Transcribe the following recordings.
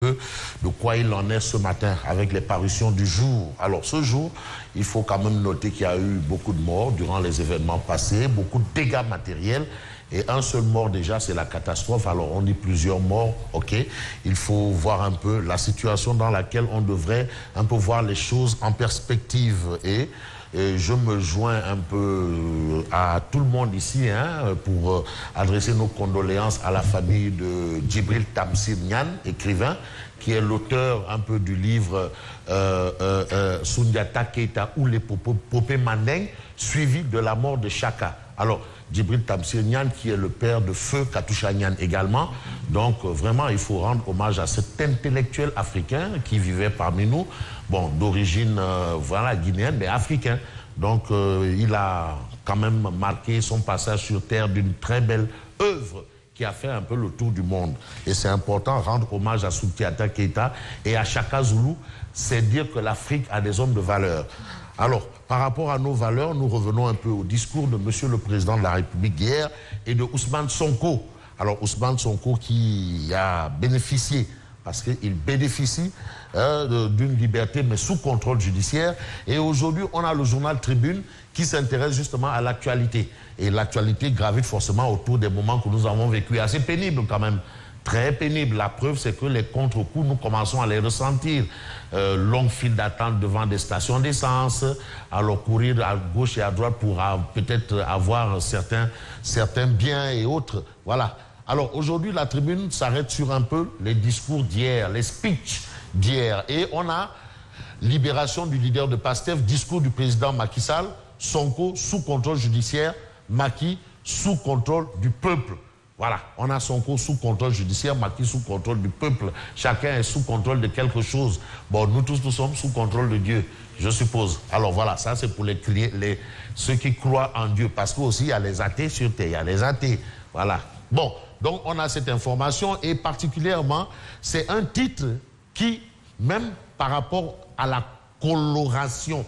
peu de quoi il en est ce matin avec les parutions du jour. Alors ce jour, il faut quand même noter qu'il y a eu beaucoup de morts durant les événements passés, beaucoup de dégâts matériels. Et un seul mort déjà, c'est la catastrophe. Alors on dit plusieurs morts, ok. Il faut voir un peu la situation dans laquelle on devrait un peu voir les choses en perspective. Et je me joins un peu à tout le monde ici pour adresser nos condoléances à la famille de Djibril Tamsir Niane, écrivain, qui est l'auteur un peu du livre Soundiata Keita ou les Popé Mandeng, suivi de la mort de Chaka. Alors, Djibril Tamsir Niane, qui est le père de Feu Katusha Niane également. Donc, vraiment, il faut rendre hommage à cet intellectuel africain qui vivait parmi nous, bon, d'origine, voilà, guinéenne, mais africain. Donc, il a quand même marqué son passage sur Terre d'une très belle œuvre qui a fait un peu le tour du monde. Et c'est important, rendre hommage à Soundiata Keita et à Chaka Zulu, c'est dire que l'Afrique a des hommes de valeur. Alors, par rapport à nos valeurs, nous revenons un peu au discours de Monsieur le Président de la République hier et de Ousmane Sonko. Alors, Ousmane Sonko qui a bénéficié, parce qu'il bénéficie d'une liberté, mais sous contrôle judiciaire. Et aujourd'hui, on a le journal Tribune qui s'intéresse justement à l'actualité. Et l'actualité gravite forcément autour des moments que nous avons vécus, assez pénibles quand même. Très pénible. La preuve, c'est que les contre-coups, nous commençons à les ressentir. Longue file d'attente devant des stations d'essence, alors courir à gauche et à droite pour peut-être avoir certains biens et autres. Voilà. Alors aujourd'hui, la Tribune s'arrête sur un peu les discours d'hier, les speeches d'hier. Et on a libération du leader de PASTEF, discours du président Macky Sall, Sonko sous contrôle judiciaire, Macky sous contrôle du peuple. Voilà, on a Sonko sous contrôle judiciaire, Macky sous contrôle du peuple. Chacun est sous contrôle de quelque chose. Bon, nous tous, nous sommes sous contrôle de Dieu, je suppose. Alors voilà, ça c'est pour ceux qui croient en Dieu. Parce qu'aussi, il y a les athées sur terre, il y a les athées. Voilà. Bon, donc on a cette information et particulièrement, c'est un titre qui, même par rapport à la coloration,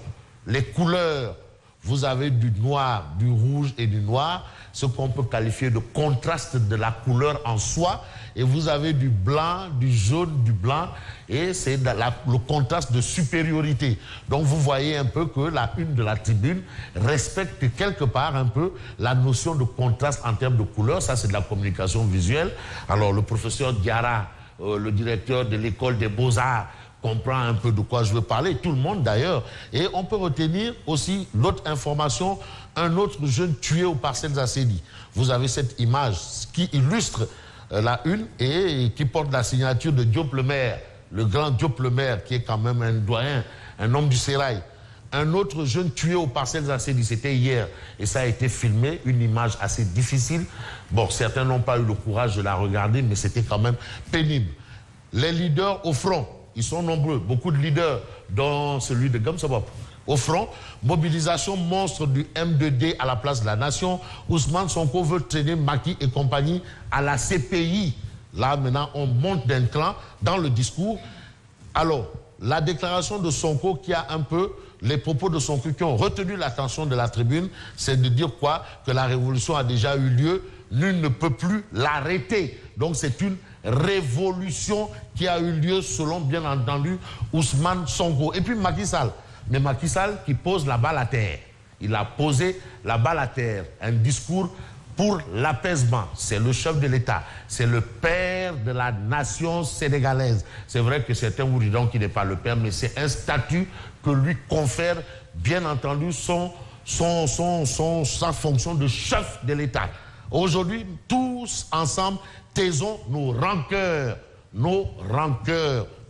les couleurs, vous avez du noir, du rouge et du noir, ce qu'on peut qualifier de contraste de la couleur en soi, et vous avez du blanc, du jaune, du blanc, et c'est le contraste de supériorité. Donc vous voyez un peu que la une de la Tribune respecte quelque part un peu la notion de contraste en termes de couleur. Ça, c'est de la communication visuelle. Alors le professeur Diarra, le directeur de l'école des Beaux-Arts, comprend un peu de quoi je veux parler, tout le monde d'ailleurs. Et on peut retenir aussi l'autre information, un autre jeune tué aux Parcelles Assainies. Vous avez cette image qui illustre la une et qui porte la signature de Diop le maire, le grand Diop le maire, qui est quand même un doyen, un homme du sérail. Un autre jeune tué aux Parcelles Assainies, c'était hier, et ça a été filmé, une image assez difficile. Bon, certains n'ont pas eu le courage de la regarder, mais c'était quand même pénible. Les leaders au front, ils sont nombreux, beaucoup de leaders, dont celui de Gamsabop. Au front, mobilisation monstre du M2D à la place de la nation. Ousmane Sonko veut traîner Macky et compagnie à la CPI. Là, maintenant, on monte d'un cran dans le discours. Alors, la déclaration de Sonko qui a un peu, les propos de Sonko qui ont retenu l'attention de la Tribune, c'est de dire quoi? Que la révolution a déjà eu lieu, nul ne peut plus l'arrêter. Donc c'est une révolution qui a eu lieu selon, bien entendu, Ousmane Sonko. Et puis Macky Sall. Mais Macky Sall qui pose la balle à terre. Il a posé la balle à terre. Un discours pour l'apaisement. C'est le chef de l'État. C'est le père de la nation sénégalaise. C'est vrai que certains vous diront qu'il n'est pas le père, mais c'est un statut que lui confère, bien entendu, sa fonction de chef de l'État. Aujourd'hui, tous ensemble, taisons nos rancœurs,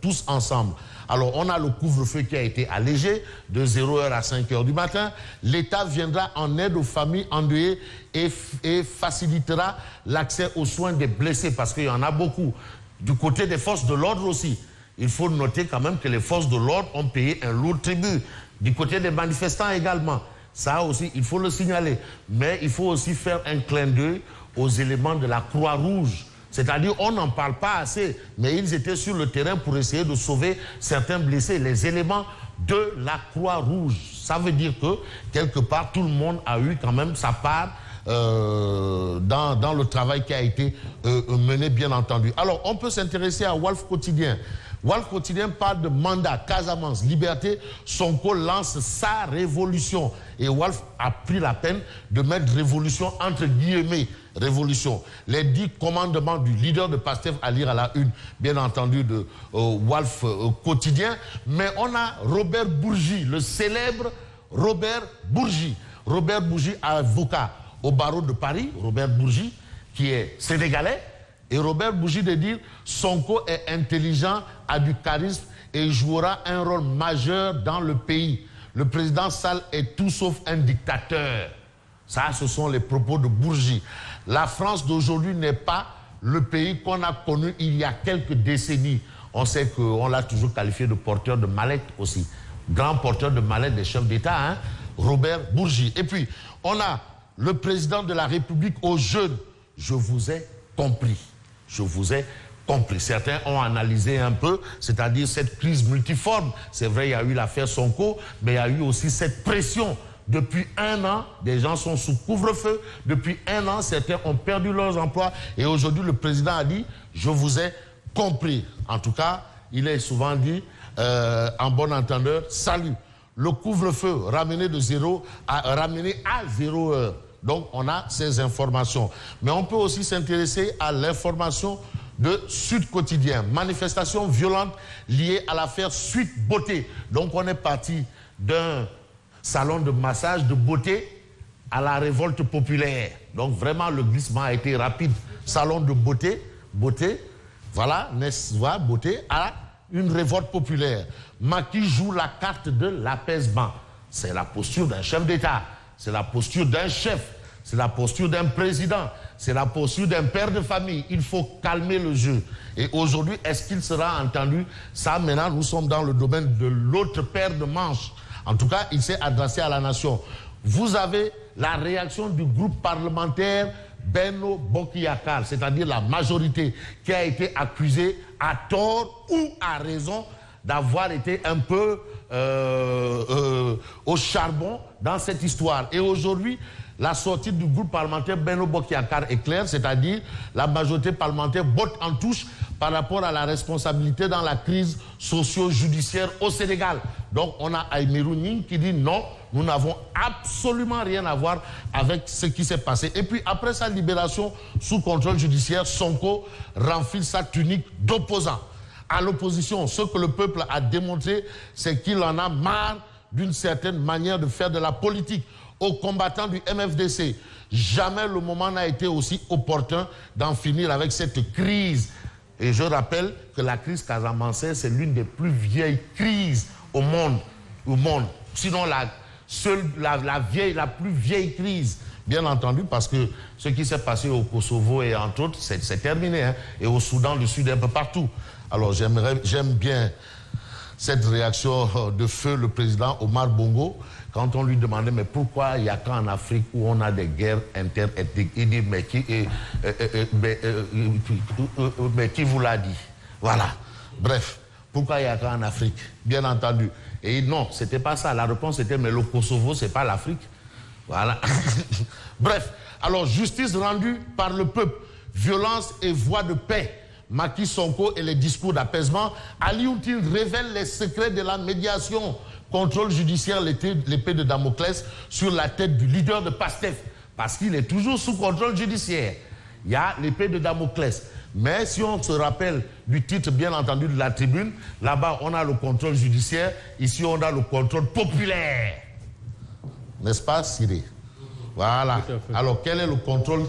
tous ensemble. Alors, on a le couvre-feu qui a été allégé de 0h à 5h du matin. L'État viendra en aide aux familles endeuillées et facilitera l'accès aux soins des blessés, parce qu'il y en a beaucoup. Du côté des forces de l'ordre aussi, il faut noter quand même que les forces de l'ordre ont payé un lourd tribut. Du côté des manifestants également. Ça aussi, il faut le signaler. Mais il faut aussi faire un clin d'œil aux éléments de la Croix-Rouge. C'est-à-dire, on n'en parle pas assez, mais ils étaient sur le terrain pour essayer de sauver certains blessés. Les éléments de la Croix-Rouge. Ça veut dire que, quelque part, tout le monde a eu quand même sa part dans le travail qui a été mené, bien entendu. Alors, on peut s'intéresser à Walf Quotidien. Walf Quotidien parle de mandat, Casamance, liberté. Sonko lance sa révolution. Et Walf a pris la peine de mettre révolution entre guillemets. Révolution. Les 10 commandements du leader de PASTEF à lire à la une, bien entendu, de Walf Quotidien. Mais on a Robert Bourgi, le célèbre Robert Bourgi. Robert Bourgi, avocat au barreau de Paris. Robert Bourgi, qui est sénégalais. Et Robert Bourgi de dire Sonko est intelligent, a du charisme et jouera un rôle majeur dans le pays. Le président Sall est tout sauf un dictateur. Ça, ce sont les propos de Bourgi. La France d'aujourd'hui n'est pas le pays qu'on a connu il y a quelques décennies. On sait qu'on l'a toujours qualifié de porteur de mallette aussi. Grand porteur de mallette des chefs d'État, hein, Robert Bourgi. Et puis, on a le président de la République aux jeunes. Je vous ai compris. Je vous ai compris. Certains ont analysé un peu, c'est-à-dire cette crise multiforme. C'est vrai, il y a eu l'affaire Sonko, mais il y a eu aussi cette pression. Depuis 1 an, des gens sont sous couvre-feu. Depuis 1 an, certains ont perdu leurs emplois. Et aujourd'hui, le président a dit, je vous ai compris. En tout cas, il est souvent dit, en bon entendeur, salut. Le couvre-feu ramené de 0 à 0 heure. Donc, on a ces informations. Mais on peut aussi s'intéresser à l'information de Sud Quotidien. Manifestation violente liée à l'affaire Suite Beauté. Donc, on est parti d'un salon de massage de beauté à la révolte populaire. Donc, vraiment, le glissement a été rapide. Salon de beauté, voilà, n'est-ce pas, beauté, à une révolte populaire. Macky joue la carte de l'apaisement. C'est la posture d'un chef d'État. C'est la posture d'un chef, c'est la posture d'un président, c'est la posture d'un père de famille. Il faut calmer le jeu. Et aujourd'hui, est-ce qu'il sera entendu? Ça, maintenant, nous sommes dans le domaine de l'autre paire de manches. En tout cas, il s'est adressé à la nation. Vous avez la réaction du groupe parlementaire Benno Bokk Yakaar, c'est-à-dire la majorité, qui a été accusée à tort ou à raison d'avoir été un peu au charbon dans cette histoire. Et aujourd'hui, la sortie du groupe parlementaire Benno Bokk Yakaar est claire, c'est-à-dire la majorité parlementaire botte en touche par rapport à la responsabilité dans la crise socio-judiciaire au Sénégal. Donc on a Aïmerou Gningue qui dit non, nous n'avons absolument rien à voir avec ce qui s'est passé. Et puis après sa libération sous contrôle judiciaire, Sonko renfile sa tunique d'opposant. À l'opposition, ce que le peuple a démontré, c'est qu'il en a marre d'une certaine manière de faire de la politique. Aux combattants du MFDC, jamais le moment n'a été aussi opportun d'en finir avec cette crise. Et je rappelle que la crise casamançaise, c'est l'une des plus vieilles crises au monde. Sinon, la plus vieille crise, bien entendu, parce que ce qui s'est passé au Kosovo et entre autres, c'est terminé, hein, et au Soudan du Sud, un peu partout. Alors j'aime bien cette réaction de feu le président Omar Bongo quand on lui demandait mais pourquoi il n'y a qu'en Afrique où on a des guerres interethniques. Il dit mais qui vous l'a dit? Voilà. Bref, pourquoi il n'y a qu'en Afrique? Bien entendu. Et non, c'était pas ça. La réponse était mais le Kosovo c'est pas l'Afrique. Voilà. Bref, alors justice rendue par le peuple, violence et voie de paix. Macky Sonko et les discours d'apaisement, Ali Outil révèle les secrets de la médiation. Contrôle judiciaire, l'épée de Damoclès sur la tête du leader de PASTEF. Parce qu'il est toujours sous contrôle judiciaire. Il y a l'épée de Damoclès. Mais si on se rappelle du titre, bien entendu, de la tribune, là-bas, on a le contrôle judiciaire. Ici, on a le contrôle populaire. N'est-ce pas, Siré? Voilà. Alors, quel est le contrôle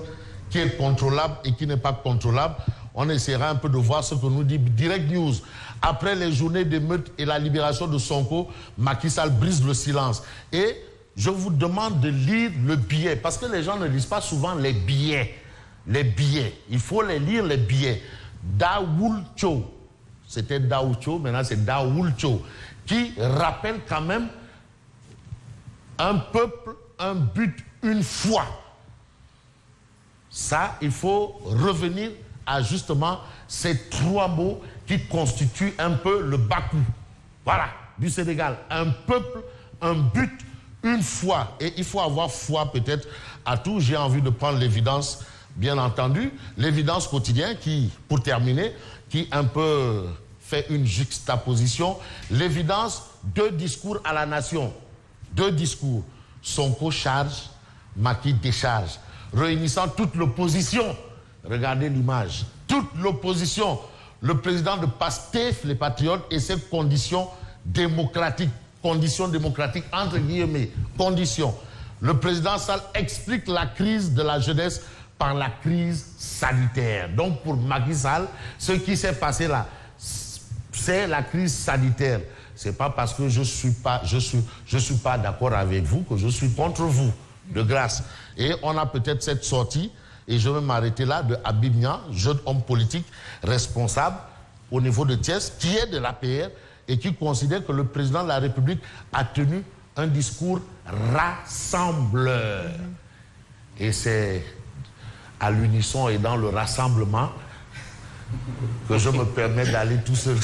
qui est contrôlable et qui n'est pas contrôlable? On essaiera un peu de voir ce que nous dit Direct News. Après les journées d'émeute et la libération de Sonko, Macky Sall brise le silence. Et je vous demande de lire le billet, parce que les gens ne lisent pas souvent les billets. Les billets. Il faut les lire, les billets. Daoul Cho. C'était Daoul Cho, maintenant c'est Daoul Cho. Qui rappelle quand même un peuple, un but, une foi. Ça, il faut revenir à justement ces 3 mots qui constituent un peu le Bakou. Voilà, du Sénégal. Un peuple, un but, une foi, et il faut avoir foi peut-être à tout. J'ai envie de prendre l'évidence, bien entendu, l'évidence quotidienne qui, pour terminer, qui un peu fait une juxtaposition, l'évidence, 2 discours à la nation, 2 discours, Sonko charge, Macky décharge, réunissant toute l'opposition. Regardez l'image, toute l'opposition, le président de PASTEF, les patriotes, et ses conditions démocratiques entre guillemets, conditions. Le président Sall explique la crise de la jeunesse par la crise sanitaire. Donc pour Macky Sall, ce qui s'est passé là, c'est la crise sanitaire. C'est pas parce que je suis pas d'accord avec vous que je suis contre vous, de grâce. Et on a peut-être cette sortie, et je vais m'arrêter là, de Habib Niang, jeune homme politique responsable au niveau de Thiès, qui est de l'APR et qui considère que le président de la République a tenu un discours rassembleur. Et c'est à l'unisson et dans le rassemblement que je me permets d'aller tout seul.